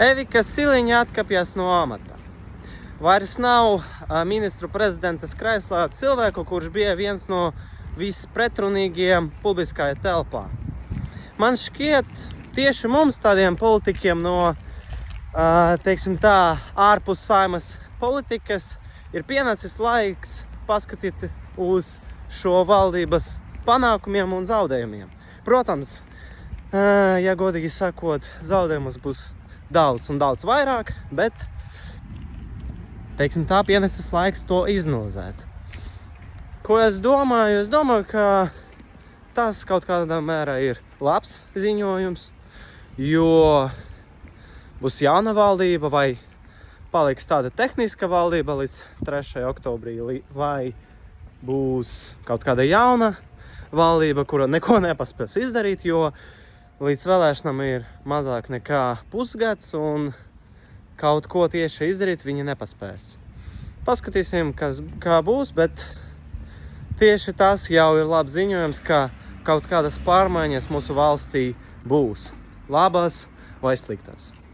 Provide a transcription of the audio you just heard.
Evika Siliņa atkāpjas no amata. Vairs nav ministru prezidentas krēslā cilvēku, kurš bija viens no vispretrunīgajiem publiskajā telpā. Man šķiet, tieši mums tādiem politikiem no, teiksim tā, ārpus Saeimas politikas ir pienācis laiks paskatīt uz šo valdības panākumiem un zaudējumiem. Protams, ja godīgi sakot, zaudējumus būs daudz un daudz vairāk, bet, teiksim tā, pienesis laiks to izanalizēt. Ko es domāju? Es domāju, ka tas kaut kādā mērā ir labs ziņojums, jo būs jauna valdība vai paliks tāda tehniska valdība līdz 3. oktobrī, vai būs kaut kāda jauna valdība, kura neko nepaspēs izdarīt, jo līdz vēlēšanām ir mazāk nekā pusgads un kaut ko tieši izdarīt viņi nepaspēs. Paskatīsim, kā būs, bet tieši tas jau ir labs ziņojums, ka kaut kādas pārmaiņas mūsu valstī būs. Labas vai sliktas.